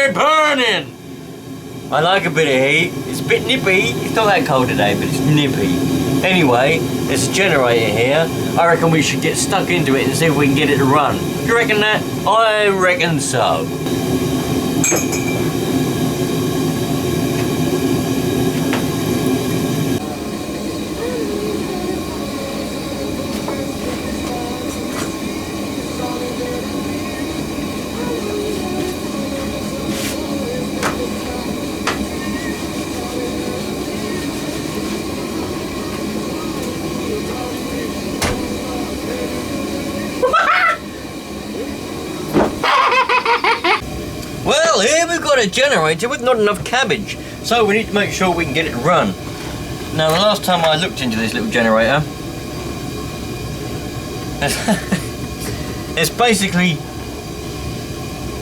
we're burning! I like a bit of heat. It's a bit nippy. It's not that cold today, but it's nippy. Anyway, there's a generator here. I reckon we should get stuck into it and see if we can get it to run. You reckon that? I reckon so. Well, here we've got a generator with not enough cabbage, so we need to make sure we can get it to run. Now, the last time I looked into this little generator, it's basically,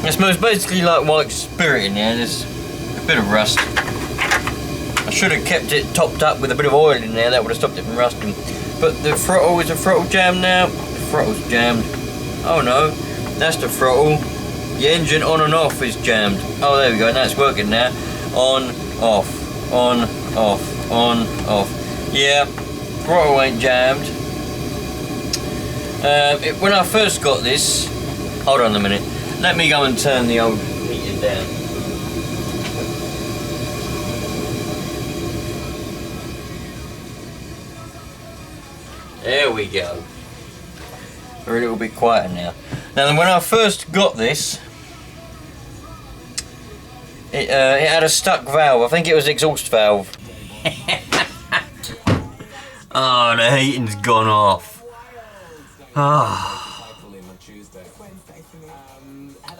it smells basically like white spirit in there. There's a bit of rust. I should have kept it topped up with a bit of oil in there. That would have stopped it from rusting. But the throttle, is the throttle jammed now? The throttle's jammed. Oh no, that's the throttle. The engine on and off is jammed. Oh, there we go, now it's working now. On, off, on, off, on, off. Yeah, throttle ain't jammed. When I first got this, hold on a minute. Let me go and turn the old heating down. There we go. We're a little bit quieter now. Now, when I first got this, it had a stuck valve. I think it was exhaust valve. Oh, the heating's gone off. Oh.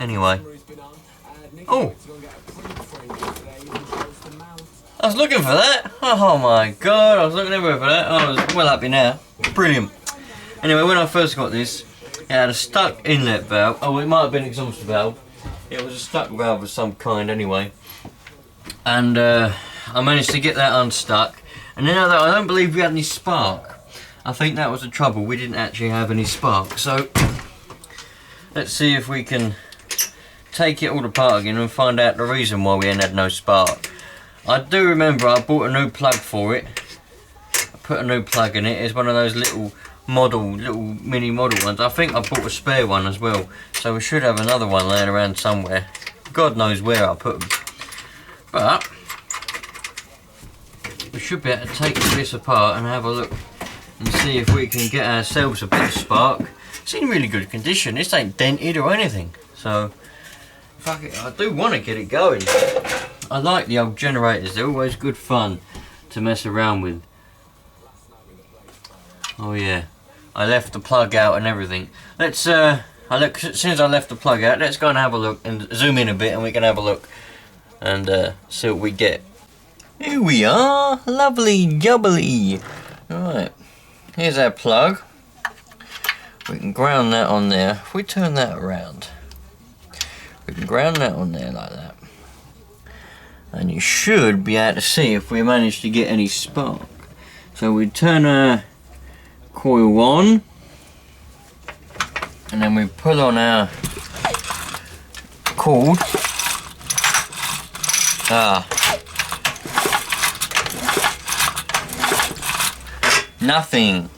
Anyway. Oh. I was looking for that. Oh my god, I was looking everywhere for that. I was well happy now. Brilliant. Anyway, when I first got this, it had a stuck inlet valve. Oh, it might have been exhaust valve. It was a stuck valve of some kind anyway. And I managed to get that unstuck. And then I don't believe we had any spark. I think that was the trouble. We didn't actually have any spark. So let's see if we can take it all apart again and find out the reason why we ain't had no spark. I do remember I bought a new plug for it. I put a new plug in it. It's one of those little mini model ones. I think I bought a spare one as well, so we should have another one laying around somewhere. God knows where I put them, but we should be able to take this apart and have a look and see if we can get ourselves a bit of spark. It's in really good condition. This ain't dented or anything, so fuck it, I do want to get it going. I like the old generators. They're always good fun to mess around with. Oh yeah, I left the plug out and everything. Let's as soon as I left the plug out, let's go and have a look and zoom in a bit and we can have a look and see what we get. Here we are, lovely jubbly. Alright, here's our plug. We can ground that on there. If we turn that around, we can ground that on there like that. And you should be able to see if we manage to get any spark. So we turn our coil on, and then we pull on our cord. Nothing.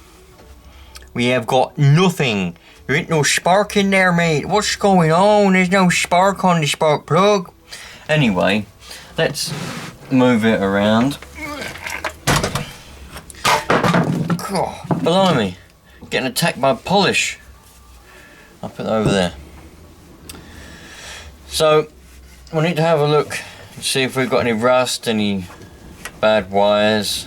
We have got nothing. There ain't no spark in there, mate. What's going on? There's no spark on the spark plug. Anyway, let's move it around. Oh, blimey, getting attacked by polish. I'll put that over there. So, we need to have a look and see if we've got any rust, any bad wires,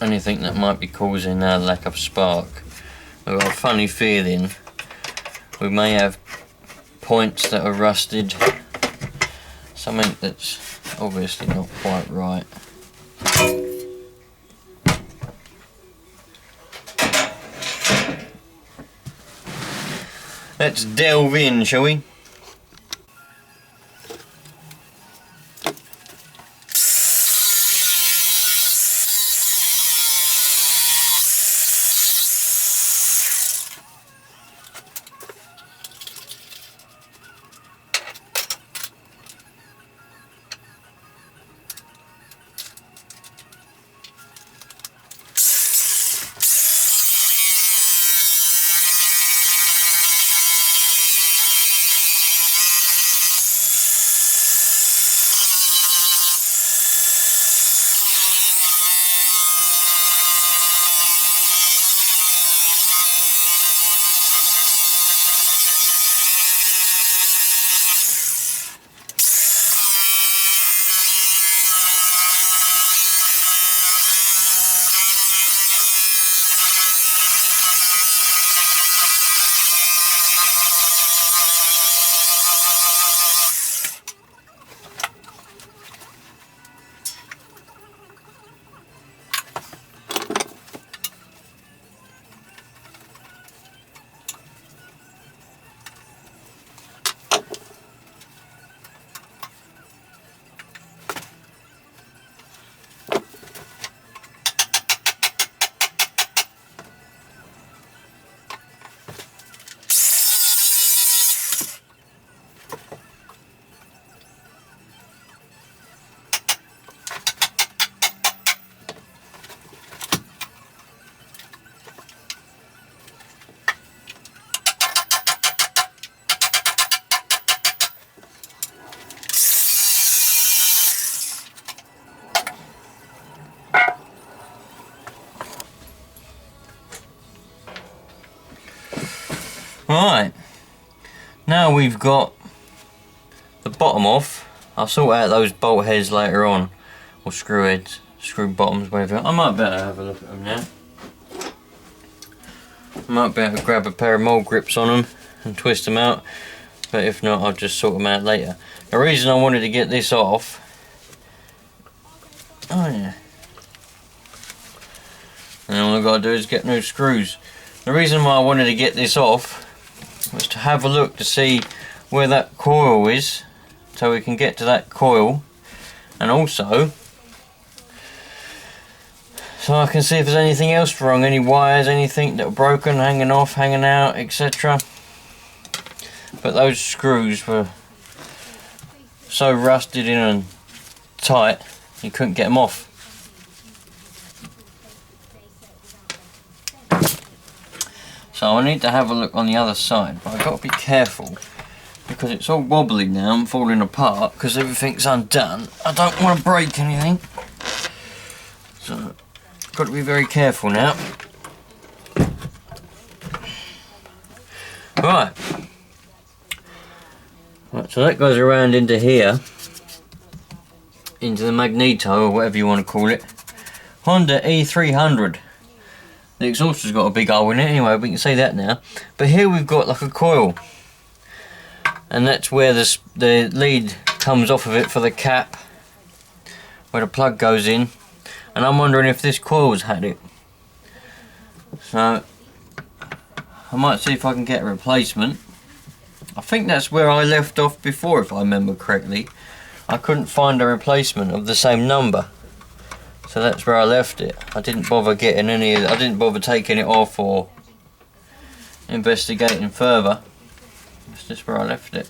anything that might be causing our lack of spark. I've got a funny feeling we may have points that are rusted, something that's obviously not quite right. Let's delve in, shall we? Right, now we've got the bottom off. I'll sort out those bolt heads later on, or screw heads, screw bottoms, whatever. I might better have a look at them now. I might be able to grab a pair of mold grips on them and twist them out, but if not, I'll just sort them out later. The reason I wanted to get this off, oh yeah, and all I've got to do is get new screws. The reason why I wanted to get this off was to have a look to see where that coil is, so we can get to that coil, and also so I can see if there's anything else wrong, any wires, anything that were broken, hanging off, hanging out, etc. But those screws were so rusted in and tight, you couldn't get them off. So I need to have a look on the other side, but I've got to be careful because it's all wobbly now and falling apart because everything's undone. I don't want to break anything. So got to be very careful now. Right, so that goes around into here, into the magneto or whatever you want to call it. Honda E300. The exhauster's got a big hole in it anyway, we can see that now. But here we've got like a coil, and that's where the lead comes off of it for the cap, where the plug goes in. And I'm wondering if this coil's had it. So I might see if I can get a replacement. I think that's where I left off before, if I remember correctly. I couldn't find a replacement of the same number, so that's where I left it. I didn't bother getting any. I didn't bother taking it off or investigating further. That's just where I left it.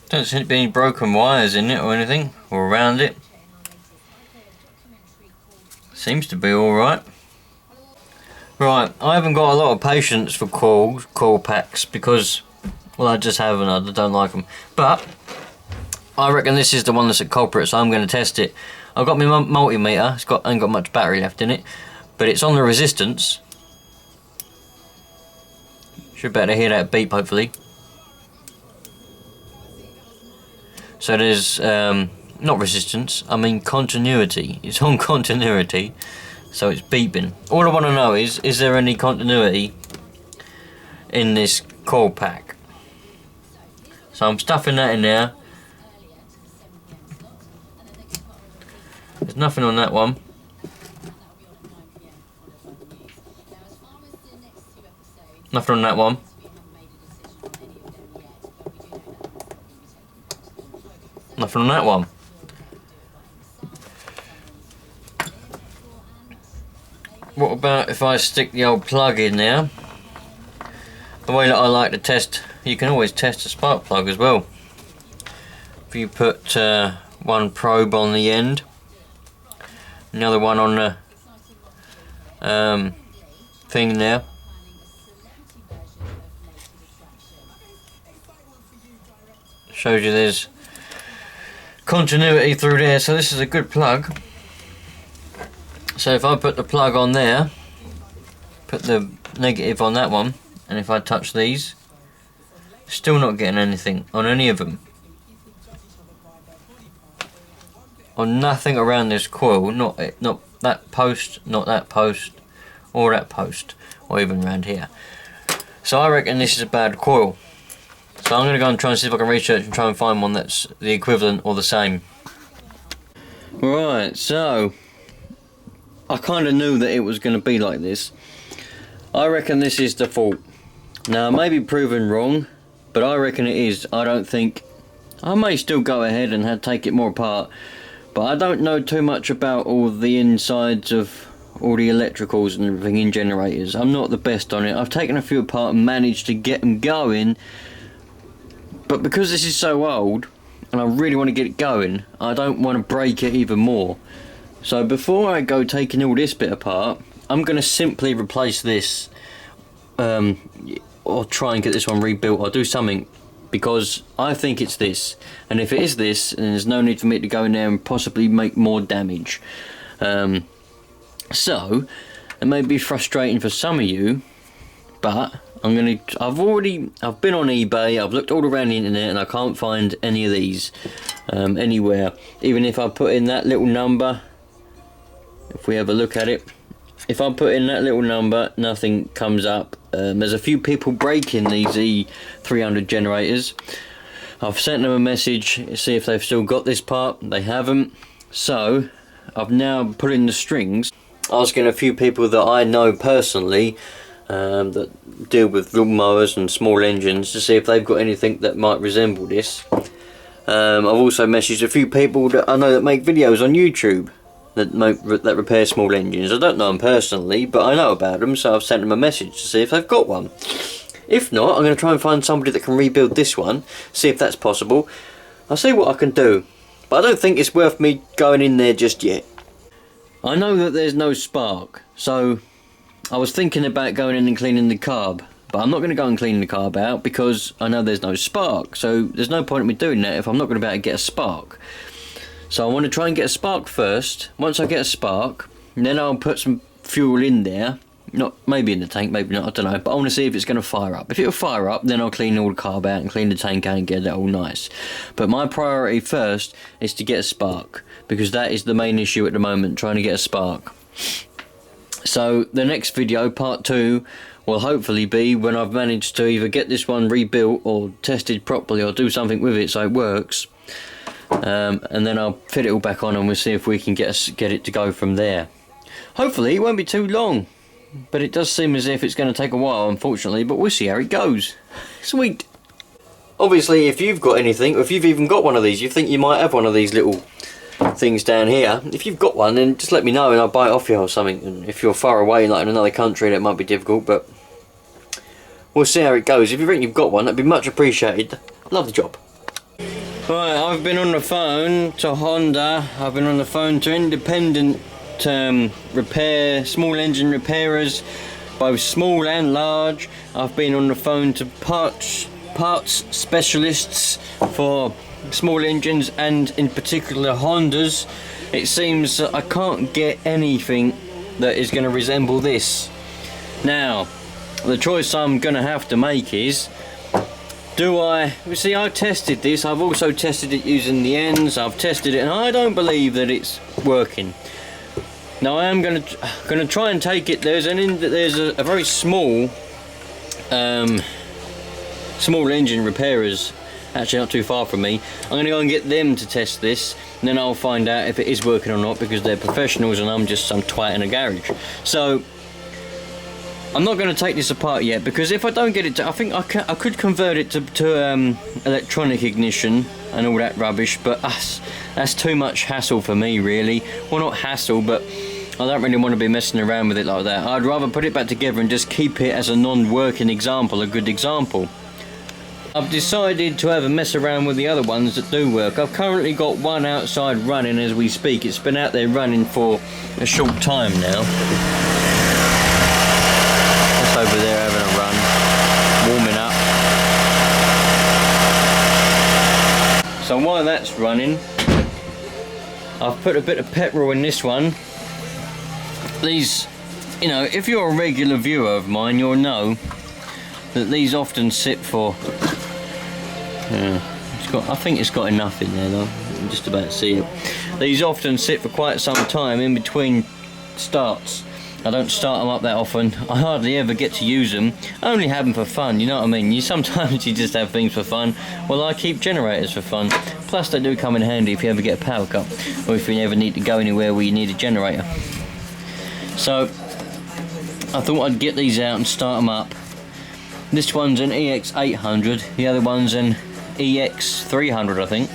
Don't seem to be any broken wires in it or anything, or around it. Seems to be alright. Right, I haven't got a lot of patience for coil packs because, well, I just haven't, I don't like them. But I reckon this is the one that's a culprit, so I'm going to test it. I've got my multimeter, ain't got much battery left in it, but it's on the resistance. Should be able to hear that beep hopefully. So there's, not resistance, I mean continuity. It's on continuity, so it's beeping. All I want to know is there any continuity in this coil pack? So I'm stuffing that in there. There's nothing on that one. Nothing on that one. Nothing on that one. What about if I stick the old plug in there? The way that I like to test, you can always test a spark plug as well. If you put one probe on the end, another one on the thing there. Shows you there's continuity through there, so this is a good plug. So if I put the plug on there, put the negative on that one, and if I touch these, still not getting anything on any of them. On nothing around this coil, not that post, not that post, or that post, or even around here. So I reckon this is a bad coil. So I'm going to go and try and see if I can research and try and find one that's the equivalent or the same. Right, so I kind of knew that it was going to be like this. I reckon this is the fault. Now I may be proven wrong, but I reckon it is. I don't think, I may still go ahead and take it more apart, but I don't know too much about all the insides of all the electricals and everything in generators. I'm not the best on it. I've taken a few apart and managed to get them going, but because this is so old, and I really want to get it going. I don't want to break it even more. So before I go taking all this bit apart, I'm going to simply replace this, or try and get this one rebuilt, or do something, because I think it's this. And if it is this, then there's no need for me to go in there and possibly make more damage. So it may be frustrating for some of you, but I've been on eBay, I've looked all around the internet, and I can't find any of these anywhere. Even if I put in that little number, if we have a look at it, if I put in that little number, nothing comes up. There's a few people breaking these E300 generators. I've sent them a message to see if they've still got this part. They haven't. So I've now put in the strings, asking a few people that I know personally that deal with lawnmowers and small engines, to see if they've got anything that might resemble this. I've also messaged a few people that I know that make videos on YouTube that repair small engines. I don't know them personally, but I know about them, so I've sent them a message to see if they've got one. If not, I'm going to try and find somebody that can rebuild this one, see if that's possible. I'll see what I can do, but I don't think it's worth me going in there just yet. I know that there's no spark, so I was thinking about going in and cleaning the carb, but I'm not going to go and clean the carb out because I know there's no spark, so there's no point in me doing that if I'm not going to be able to get a spark. So I want to try and get a spark first. Once I get a spark, then I'll put some fuel in there. Maybe in the tank, maybe not, I don't know. But I want to see if it's going to fire up. If it'll fire up, then I'll clean all the carb out and clean the tank out and get it all nice. But my priority first is to get a spark, because that is the main issue at the moment, trying to get a spark. So the next video, part 2, will hopefully be when I've managed to either get this one rebuilt or tested properly, or do something with it so it works. And then I'll fit it all back on, and we'll see if we can get it to go from there. Hopefully it won't be too long, but it does seem as if it's going to take a while, unfortunately, but we'll see how it goes. Sweet. Obviously, if you've got anything, or if you've even got one of these, you think you might have one of these little things down here, if you've got one, then just let me know and I'll buy it off you or something. And if you're far away, like in another country, that might be difficult, but we'll see how it goes. If you think you've got one, that'd be much appreciated. Love the job. Right, I've been on the phone to Honda, I've been on the phone to independent small engine repairers, both small and large. I've been on the phone to parts specialists for small engines, and in particular Hondas. It seems that I can't get anything that is going to resemble this. Now, the choice I'm going to have to make is, I tested this. I've also tested it using the ends. I've tested it and I don't believe that it's working. Now I am going to try and take it. There's a very small engine repairers, actually not too far from me. I'm going to go and get them to test this, and then I'll find out if it is working or not, because they're professionals and I'm just some twat in a garage. So I'm not going to take this apart yet, because if I don't get it to, I think I could convert it to electronic ignition and all that rubbish, but that's too much hassle for me, really. Well, not hassle, but I don't really want to be messing around with it like that. I'd rather put it back together and just keep it as a non-working example, a good example. I've decided to have a mess around with the other ones that do work. I've currently got one outside running as we speak. It's been out there running for a short time now. That's over there having a run, warming up. So while that's running, I've put a bit of petrol in this one. These, you know, if you're a regular viewer of mine, you'll know that these often sit for, I think it's got enough in there though, I'm just about to see it. These often sit for quite some time in between starts. I don't start them up that often. I hardly ever get to use them. I only have them for fun, you know what I mean? Sometimes you just have things for fun. Well, I keep generators for fun. Plus they do come in handy if you ever get a power cut, or if you ever need to go anywhere where you need a generator. So I thought I'd get these out and start them up. This one's an EX800, the other one's an EX300, I think.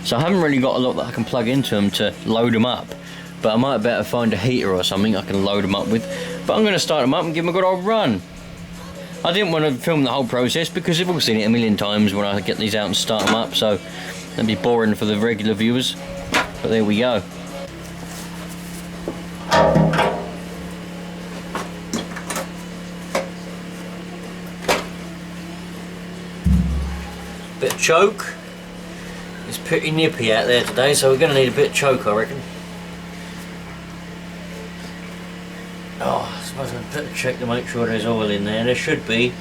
So I haven't really got a lot that I can plug into them to load them up, but I might better find a heater or something I can load them up with. But I'm going to start them up and give them a good old run. I didn't want to film the whole process because you've all seen it a million times when I get these out and start them up, so That'd be boring for the regular viewers, but there we go. Bit of choke. It's pretty nippy out there today, so we're going to need a bit of choke, I reckon. Oh, I suppose I'd better check to make sure there's oil in there. There should be,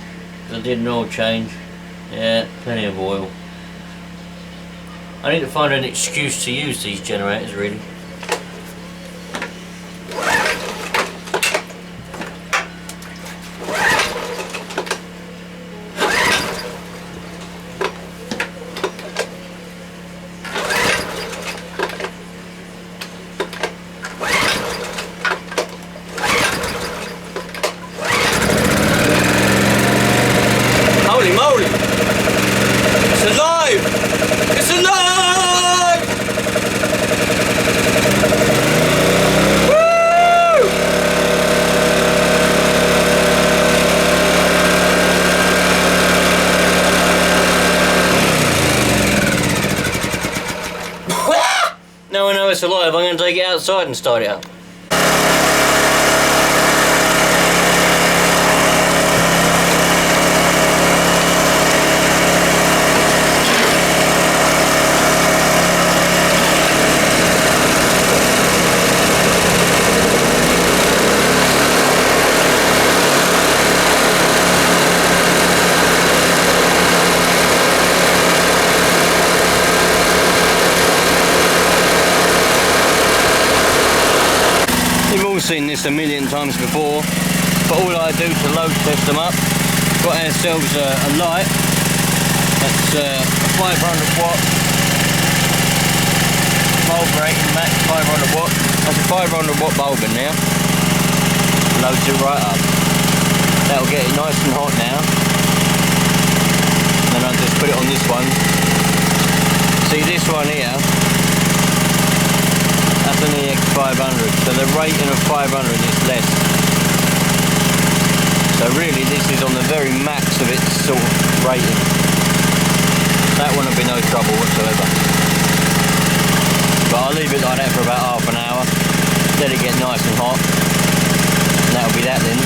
because I did an oil change. Yeah, plenty of oil. I need to find an excuse to use these generators, really. Holy moly! It's alive! It's alive! Woo! Now I know it's alive, I'm going to take it outside and start it up. Seen this a million times before, but all I do to load test them up, got ourselves a light. That's a 500 watt bulb rating, max 500 watt. That's a 500 watt bulb in there. Loads it right up. That'll get it nice and hot now. Then I'll just put it on this one. See this one here? That's an EX500, so the rating of 500 is less. So really this is on the very max of its sort of rating. That one will be no trouble whatsoever. But I'll leave it like that for about half an hour, let it get nice and hot, and that'll be that then.